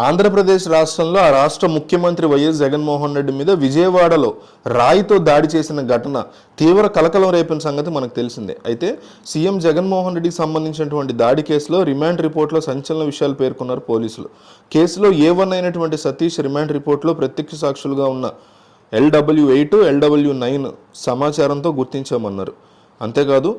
ఆంధ్రప్రదేశ్ రాష్ట్రంలో ఆ రాష్ట్ర ముఖ్యమంత్రి వైఎస్ జగన్మోహన్ రెడ్డి మీద విజయవాడలో రాయితో దాడి చేసిన ఘటన తీవ్ర కలకలం రేపిన సంగతి మనకు తెలిసిందే. అయితే సీఎం జగన్మోహన్ రెడ్డికి సంబంధించినటువంటి దాడి కేసులో రిమాండ్ రిపోర్ట్లో సంచలన విషయాలు పేర్కొన్నారు పోలీసులు. కేసులో A1 అయినటువంటి సతీష్ రిమాండ్ రిపోర్ట్లో ప్రత్యక్ష సాక్షులుగా ఉన్న LW8, LW9 సమాచారంతో గుర్తించామన్నారు. అంతేకాదు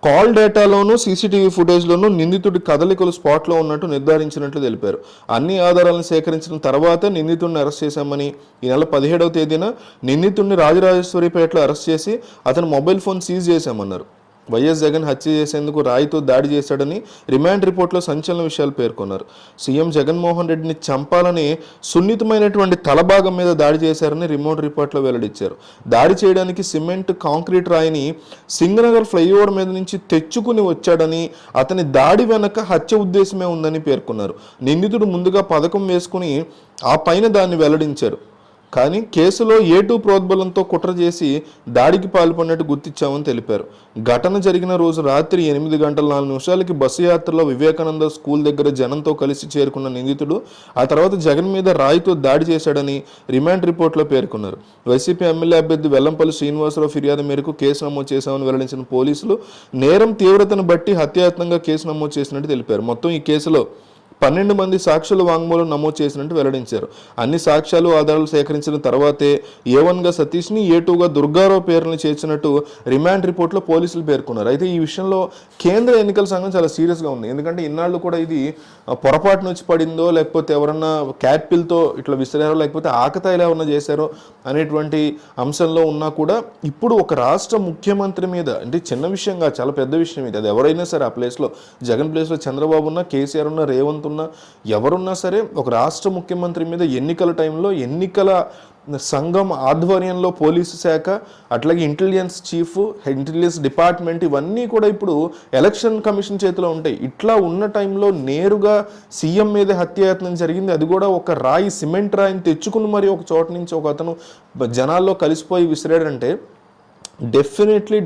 కాల్ డేటాలోనూ సీసీటీవీ ఫుటేజ్లోనూ నిందితుడి కదలికలు స్పాట్లో ఉన్నట్టు నిర్ధారించినట్లు తెలిపారు. అన్ని ఆధారాలను సేకరించిన తర్వాతే నిందితుడిని అరెస్ట్ చేశామని, ఈ నెల 17వ తేదీన నిందితుడిని రాజరాజేశ్వరిపేటలో అరెస్ట్ చేసి అతని మొబైల్ ఫోన్ సీజ్ చేశామన్నారు. వైఎస్ జగన్ హత్య చేసేందుకు రాయితో దాడి చేశాడని రిమాండ్ రిపోర్ట్లో సంచలన విషయాలు పేర్కొన్నారు. సీఎం జగన్మోహన్ రెడ్డిని చంపాలని సున్నితమైనటువంటి తలభాగం మీద దాడి చేశారని రిమోట్ రిపోర్ట్లో వెల్లడించారు. దాడి చేయడానికి సిమెంట్, కాంక్రీట్ రాయిని సింగనగర్ ఫ్లైఓవర్ మీద నుంచి తెచ్చుకుని వచ్చాడని, అతని దాడి వెనక హత్య ఉద్దేశమే ఉందని పేర్కొన్నారు. నిందితుడు ముందుగా పథకం వేసుకుని ఆ పైన దాన్ని వెల్లడించారు. కానీ కేసులో A2 ప్రోద్బలంతో కుట్ర చేసి దాడికి పాల్పడినట్టు గుర్తించామని తెలిపారు. ఘటన జరిగిన రోజు రాత్రి 8:04 బస్సు యాత్రలో వివేకానంద స్కూల్ దగ్గర జనంతో కలిసి చేరుకున్న నిందితుడు ఆ తర్వాత జగన్ మీద రాయితో దాడి చేశాడని రిమాండ్ రిపోర్ట్లో పేర్కొన్నారు. వైసీపీ ఎమ్మెల్యే అభ్యర్థి వెల్లంపల్లి శ్రీనివాసరావు ఫిర్యాదు మేరకు కేసు నమోదు చేశామని వెల్లడించిన పోలీసులు నేరం తీవ్రతను బట్టి హత్యాయత్నంగా కేసు నమోదు చేసినట్టు తెలిపారు. మొత్తం ఈ కేసులో 12 మంది సాక్షుల వాంగ్మూలం నమోదు చేసినట్టు వెల్లడించారు. అన్ని సాక్ష్యాలు, ఆధారాలు సేకరించిన తర్వాతే A1గా సతీష్ని, A2గా దుర్గారావు పేరుని చేర్చినట్టు రిమాండ్ రిపోర్ట్లో పోలీసులు పేర్కొన్నారు. అయితే ఈ విషయంలో కేంద్ర ఎన్నికల సంఘం చాలా సీరియస్గా ఉంది. ఎందుకంటే ఇన్నాళ్ళు కూడా ఇది పొరపాటు నుంచి పడిందో, లేకపోతే ఎవరన్నా క్యాట్పిల్తో ఇట్లా విసిరారో, లేకపోతే ఆకతాయిలు ఎవరన్నా చేశారో అనేటువంటి అంశంలో ఉన్నా కూడా ఇప్పుడు ఒక రాష్ట్ర ముఖ్యమంత్రి మీద, అంటే చిన్న విషయంగా చాలా పెద్ద విషయం ఇది. అది ఎవరైనా సరే, ఆ ప్లేస్లో జగన్ ప్లేస్లో చంద్రబాబు ఉన్నా, కేసీఆర్ ఉన్నా, రేవంత్ ఉన్నా, ఎవరున్నా సరే, ఒక రాష్ట్ర ముఖ్యమంత్రి మీద ఎన్నికల టైంలో ఎన్నికల సంఘం ఆధ్వర్యంలో పోలీసు శాఖ, అట్లాగే ఇంటెలిజెన్స్ చీఫ్, ఇంటెలిజెన్స్ డిపార్ట్మెంట్, ఇవన్నీ కూడా ఇప్పుడు ఎలక్షన్ కమిషన్ చేతిలో ఉంటాయి. ఇట్లా ఉన్న టైంలో నేరుగా సీఎం మీద హత్యాయత్నం జరిగింది. అది కూడా ఒక రాయి, సిమెంట్ రాయిని తెచ్చుకుని మరి ఒక చోట నుంచి ఒక అతను జనాల్లో కలిసిపోయి విసిరాడంటే డెఫినెట్లీ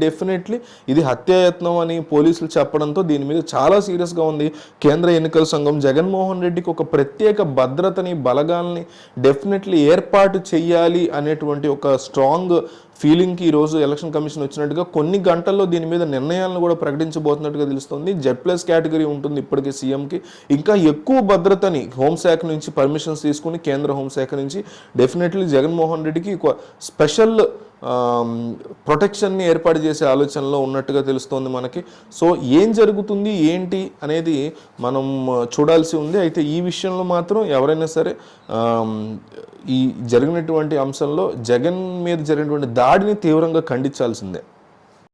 ఇది హత్యాయత్నం అని పోలీసులు చెప్పడంతో దీని మీద చాలా సీరియస్గా ఉంది కేంద్ర ఎన్నికల సంఘం. జగన్మోహన్ రెడ్డికి ఒక ప్రత్యేక భద్రతని, బలగాల్ని డెఫినెట్లీ ఏర్పాటు చేయాలి అనేటువంటి ఒక స్ట్రాంగ్ ఫీలింగ్కి ఈరోజు ఎలక్షన్ కమిషన్ వచ్చినట్టుగా కొన్ని గంటల్లో దీని మీద నిర్ణయాలను కూడా ప్రకటించబోతున్నట్టుగా తెలుస్తుంది. Z+ కేటగిరీ ఉంటుంది ఇప్పటికే సీఎంకి. ఇంకా ఎక్కువ భద్రతని హోంశాఖ నుంచి పర్మిషన్స్ తీసుకుని, కేంద్ర హోంశాఖ నుంచి డెఫినెట్లీ జగన్మోహన్ రెడ్డికి ఒక స్పెషల్ ప్రొటెక్షన్ని ఏర్పాటు చేసే ఆలోచనలో ఉన్నట్టుగా తెలుస్తోంది మనకి. సో ఏం జరుగుతుంది ఏంటి అనేది మనం చూడాల్సి ఉంది. అయితే ఈ విషయంలో మాత్రం ఎవరైనా సరే ఈ జరిగినటువంటి అంశంలో జగన్ మీద జరిగినటువంటి దాడిని తీవ్రంగా ఖండించాల్సిందే.